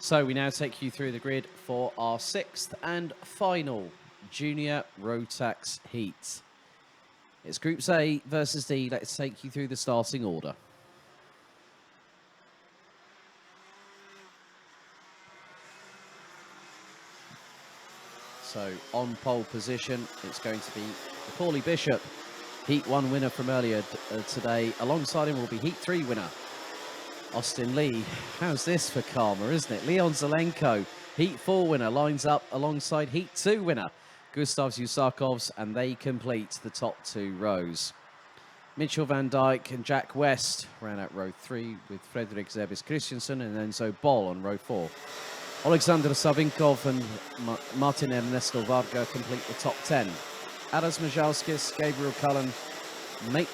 So we now take you through the grid for our sixth and final Junior Rotax Heat. It's Groups A versus D. Let's take you through the starting order. So on pole position, it's going to be Macaulay Bishop, Heat 1 winner from earlier today. Alongside him will be Heat 3 winner Austin Lee. How's this for karma, isn't it? Leon Zelenko, Heat 4 winner, lines up alongside Heat 2 winner Gustav Usakovs, and they complete the top two rows. Mitchell van Dijk and Jack West ran out row 3 with Fredrik Zebis Christiansen and Enzo Bol on row 4. Alexander Savinkov and Martin Ernesto Varga complete the top 10. Aras Majalskis, Gabriel Cullen,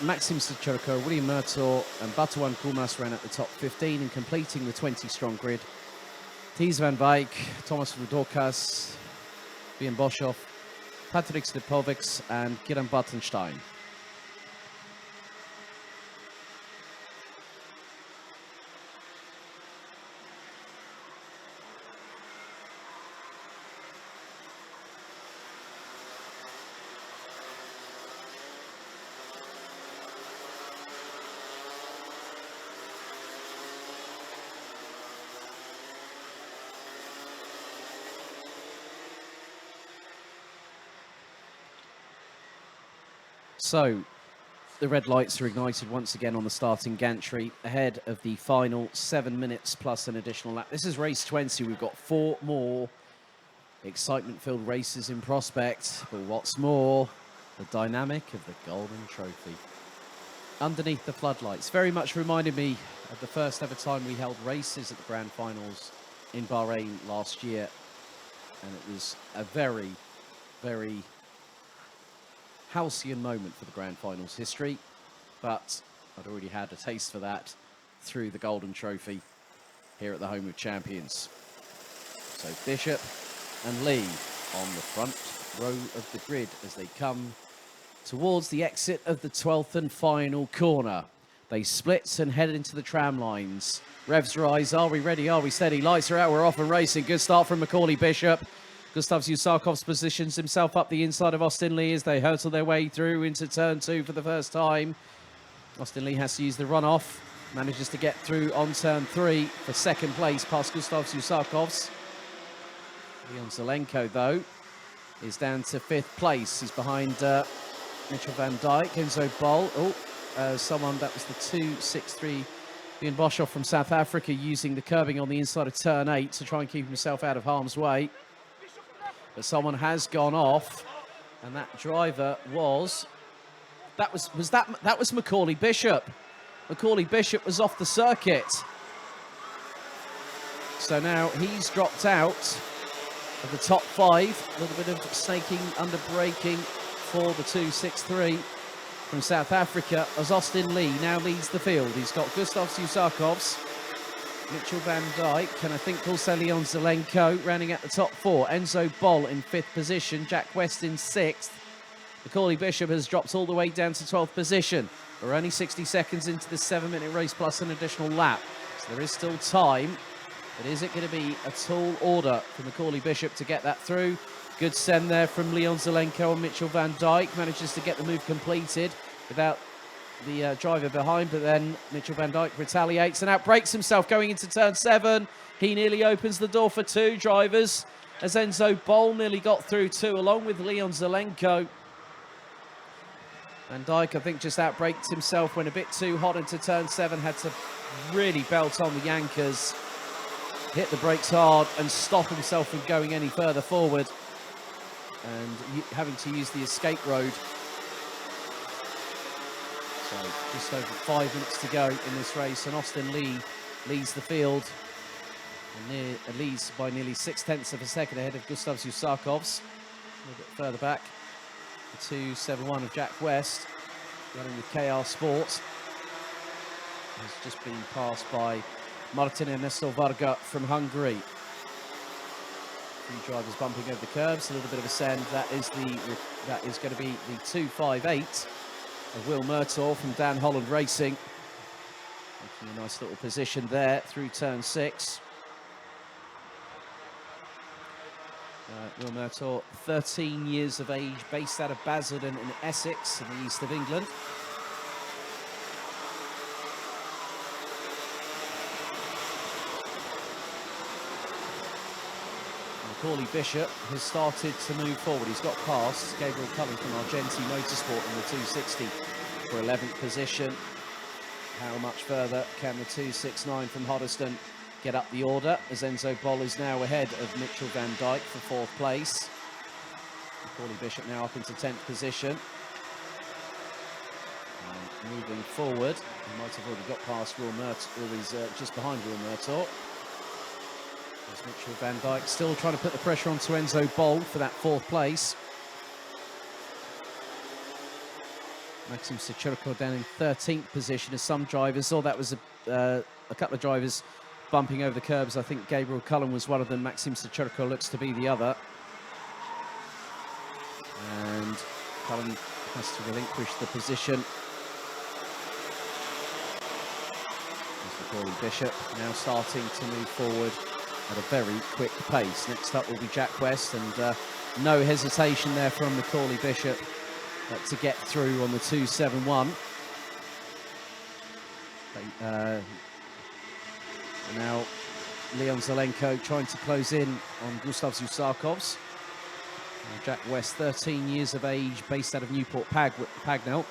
Maxim Sicherko, William Murtaugh and Batuan Kumas ran at the top 15 and completing the 20-strong grid. Thies van Wijk, Thomas Rudokas, Björn Boshoff, Patrick Stepovics and Kiran Battenstein. So, the red lights are ignited once again on the starting gantry ahead of the final 7 minutes plus an additional lap. This is race 20. We've got 4 more excitement-filled races in prospect. But what's more, the dynamic of the Golden Trophy. Underneath the floodlights. Very much reminded me of the first ever time we held races at the Grand Finals in Bahrain last year. And it was a very, very halcyon moment for the Grand Finals history, but I'd already had a taste for that through the Golden Trophy here at the Home of Champions. So Bishop and Lee on the front row of the grid as they come towards the exit of the 12th and final corner. They split and head into the tram lines. Revs rise. Are we ready? Are we steady? Lights are out. We're off and racing. Good start from Macaulay Bishop. Gustav Usakovs positions himself up the inside of Austin Lee as they hurtle their way through into turn 2 for the first time. Austin Lee has to use the runoff, manages to get through on turn 3 for second place past Gustav Usakovs. Leon Zelenko, though, is down to 5th place. He's behind Mitchell van Dijk, Enzo Bol. Someone that was the 2.63 Björn Boshoff from South Africa using the curbing on the inside of turn 8 to try and keep himself out of harm's way. But someone has gone off, and that driver was Macaulay Bishop. Macaulay Bishop was off the circuit. So now he's dropped out of the top 5. A little bit of snaking under braking for the 2.63 from South Africa as Austin Lee now leads the field. He's got Gustav Usakovs, Mitchell van Dijk, and I think also Leon Zelenko running at the top 4. Enzo Bol in 5th position, Jack West in 6th. Macaulay Bishop has dropped all the way down to 12th position. We're only 60 seconds into the 7-minute race plus an additional lap, so there is still time. But is it going to be a tall order for Macaulay Bishop to get that through? Good send there from Leon Zelenko and Mitchell van Dijk. Manages to get the move completed without the driver behind, but then Mitchell van Dijk retaliates and outbrakes himself going into turn 7. He nearly opens the door for 2 drivers as Enzo Bol nearly got through 2 along with Leon Zelenko. Van Dijk, I think, just outbraked himself, went a bit too hot into turn 7, had to really belt on the yankers, hit the brakes hard and stop himself from going any further forward and having to use the escape road. So just over 5 minutes to go in this race, and Austin Lee leads the field and leads by nearly 0.6 of a second ahead of Gustav Usakovs. A little bit further back, the 2.71 of Jack West, running with KR Sport, has just been passed by Martin Ernesto Varga from Hungary. 3 drivers bumping over the curbs, a little bit of a send. That is going to be the 2.58. Of Will Murtaugh from Dan Holland Racing. Making a nice little position there through turn 6. Will Murtaugh, 13 years of age, based out of Basildon in Essex, in the east of England. Macaulay Bishop has started to move forward. He's got past Gabriel Cullen from Argenti Motorsport in the 260 for 11th position. How much further can the 269 from Hoddesdon get up the order, as Enzo Boll is now ahead of Mitchell van Dijk for 4th place. Macaulay Bishop now up into 10th position. And moving forward, he might have already got past Will Murtaugh, or he's just behind Will Murtaugh. There's Mitchell van Dijk still trying to put the pressure onto Enzo Boll for that 4th place. Maxim Sechurko down in 13th position, as some drivers saw that was a couple of drivers bumping over the curbs. I think Gabriel Cullen was one of them. Maxim Sechurko looks to be the other. And Cullen has to relinquish the position. There's Macaulay Bishop now starting to move forward at a very quick pace. Next up will be Jack West, and no hesitation there from Macaulay Bishop to get through on the 271. Now Leon Zelenko trying to close in on Gustav Usakovs. Jack West, 13 years of age, based out of Newport Pagnell.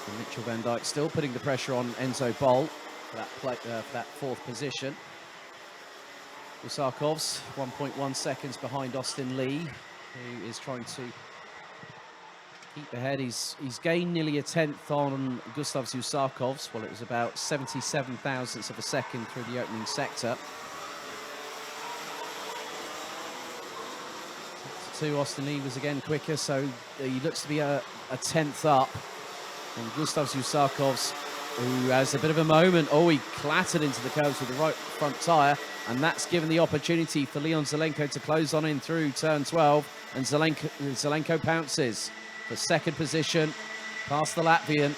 And Mitchell van Dijk still putting the pressure on Enzo Boll for that 4th position. Usakovs 1.1 seconds behind Austin Lee, who is trying to keep ahead. He's gained nearly a 10th on Gustav Usakovs. Well, it was about 77 thousandths of a second through the opening sector. Austin Lee was again quicker, so he looks to be a 10th up. And Gustav Usakovs, who has a bit of a moment. Oh, he clattered into the curbs with the right front tyre, and that's given the opportunity for Leon Zelenko to close on in through turn 12, and Zelenko pounces for 2nd position, past the Latvian.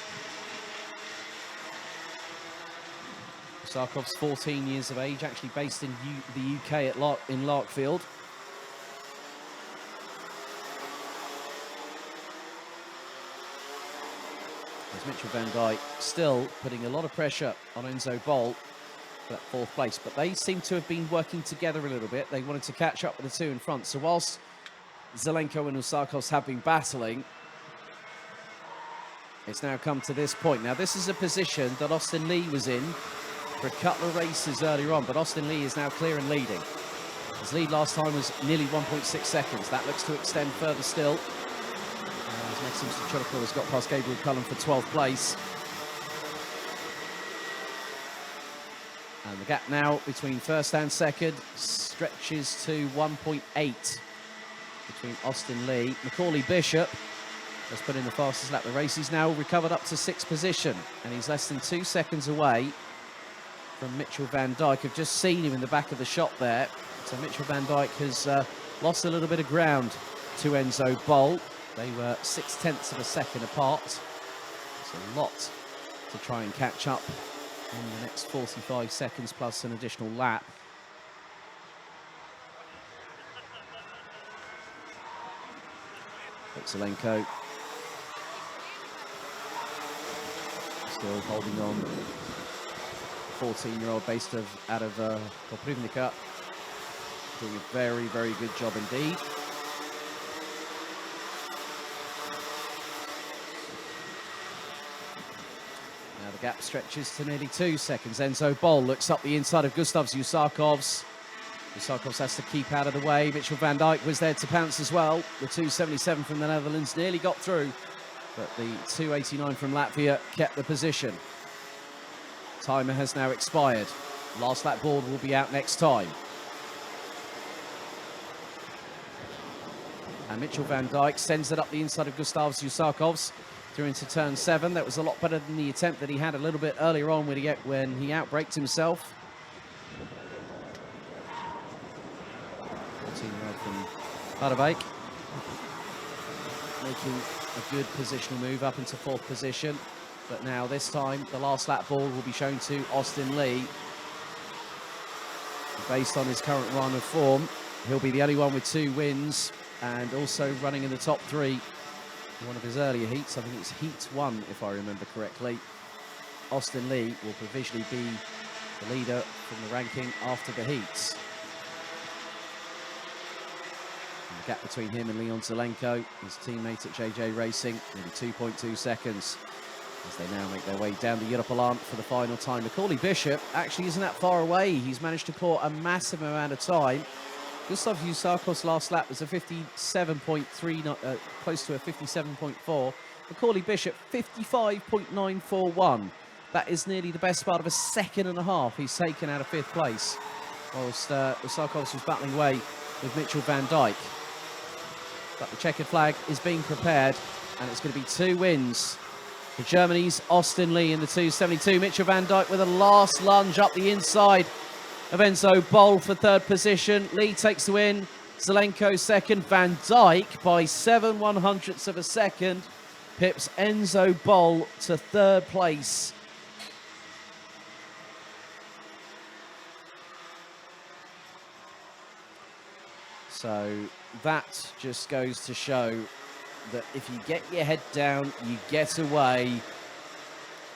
Usakovs, 14 years of age, actually based in the UK in Larkfield. There's Mitchell van Dijk still putting a lot of pressure on Enzo Boll for that 4th place, but they seem to have been working together a little bit. They wanted to catch up with the 2 in front. So whilst Zelenko and Usakovs have been battling, it's now come to this point. Now, this is a position that Austin Lee was in for a couple of races earlier on, but Austin Lee is now clear and leading. His lead last time was nearly 1.6 seconds. That looks to extend further still. As Maxim Sechurko has got past Gabriel Cullen for 12th place. And the gap now between 1st and 2nd stretches to 1.8 between Austin Lee. Macaulay Bishop has put in the fastest lap of the race. He's now recovered up to 6th position, and he's less than 2 seconds away from Mitchell van Dijk. I've just seen him in the back of the shot there. So Mitchell van Dijk has lost a little bit of ground to Enzo Boll. They were 0.6 of a second apart. It's a lot to try and catch up in the next 45 seconds plus an additional lap. But Zelenko still holding on. 14-year-old based out of Koprivnica, doing a very, very good job indeed. Now the gap stretches to nearly 2 seconds. Enzo Boll looks up the inside of Gustav Usakovs. Usakovs has to keep out of the way. Mitchell van Dijk was there to pounce as well. The 277 from the Netherlands nearly got through, but the 289 from Latvia kept the position. Timer has now expired. Last lap board will be out next time. And Mitchell van Dijk sends it up the inside of Gustav Usakovs through into turn 7. That was a lot better than the attempt that he had a little bit earlier on when he outbraked himself. 14-year-old from Harderwijk making a good positional move up into 4th position. But now this time the last lap ball will be shown to Austin Lee. based on his current run of form. He'll be the only one with 2 wins and also running in the top 3 in one of his earlier heats. I think it's Heat 1, if I remember correctly. Austin Lee will provisionally be the leader from the ranking after the heats. And the gap between him and Leon Zelenko, his teammate at JJ Racing, nearly 2.2 seconds. As they now make their way down the Europalant for the final time. Macaulay Bishop actually isn't that far away. He's managed to claw a massive amount of time. Gustav Usakov's last lap was a 57.3, close to a 57.4. Macaulay Bishop, 55.941. That is nearly the best part of a second and a half he's taken out of 5th place, whilst Usakovs was battling away with Mitchell van Dijk. But the checkered flag is being prepared, and it's going to be 2 wins for Germany's Austin Lee in the 272. Mitchell van Dijk with a last lunge up the inside of Enzo Bol for 3rd position. Lee takes the win. Zelenko 2nd. Van Dijk by 7/100ths of a second pips Enzo Bol to 3rd place. So that just goes to show that if you get your head down, you get away,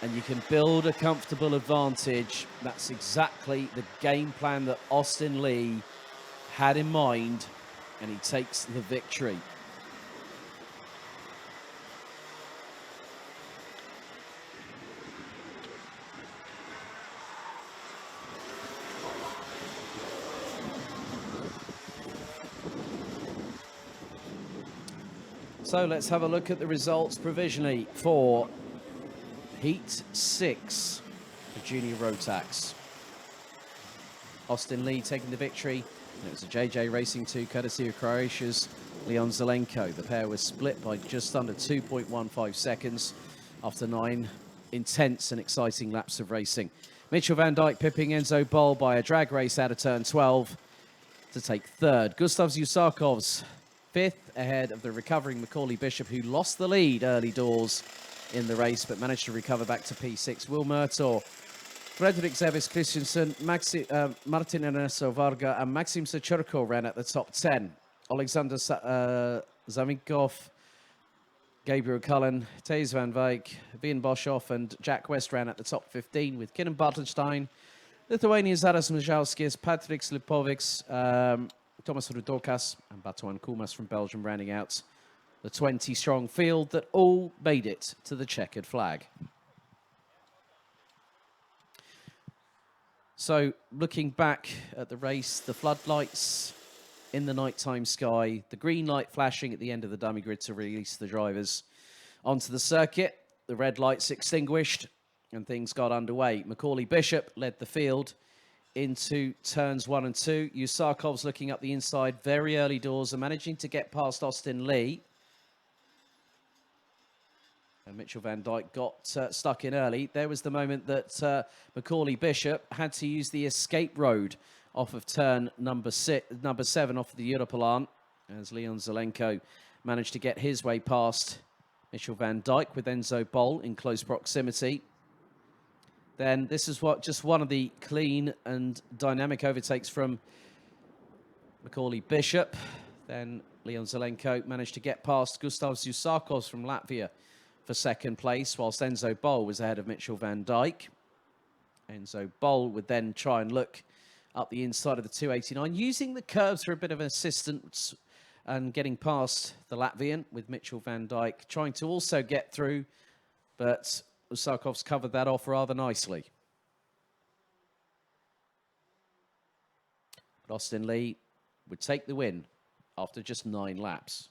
and you can build a comfortable advantage. That's exactly the game plan that Austin Lee had in mind, and he takes the victory. So let's have a look at the results provisionally for Heat 6 for Junior Rotax. Austin Lee taking the victory. And it was a JJ Racing 2 courtesy of Croatia's Leon Zelenko. The pair was split by just under 2.15 seconds after 9 intense and exciting laps of racing. Mitchell van Dijk pipping Enzo Bol by a drag race out of turn 12 to take 3rd. Gustav Usakovs 5th, ahead of the recovering Macaulay Bishop, who lost the lead early doors in the race but managed to recover back to P6. Will Murtaugh, Fredrik Zevis Christensen, Martin Ernesto Varga and Maxim Sechurko ran at the top 10. Alexander Zaminkov, Gabriel Cullen, Thijs van Wijk, Wien Boshoff and Jack West ran at the top 15, with Kinnan Bartelstein, Lithuania's Zaras Mjalskis, Patrik Slipovics, Thomas Rudokas and Batuan Kumas from Belgium rounding out the 20-strong field that all made it to the checkered flag. So looking back at the race, the floodlights in the nighttime sky, the green light flashing at the end of the dummy grid to release the drivers onto the circuit, the red lights extinguished and things got underway. Macaulay Bishop led the field into turns 1 and 2. Usakovs looking up the inside very early doors and managing to get past Austin Lee. And Mitchell van Dijk got stuck in early. There was the moment that Macaulay Bishop had to use the escape road off of turn number 7 off of the Europalant, as Leon Zelenko managed to get his way past Mitchell van Dijk with Enzo Bol in close proximity. Then this is just one of the clean and dynamic overtakes from Macaulay Bishop. Then Leon Zelenko managed to get past Gustav Usakovs from Latvia for 2nd place, whilst Enzo Bol was ahead of Mitchell van Dijk. Enzo Bol would then try and look up the inside of the 289, using the curves for a bit of assistance and getting past the Latvian, with Mitchell van Dijk trying to also get through, but Usakovs covered that off rather nicely. But Austin Lee would take the win after just 9 laps.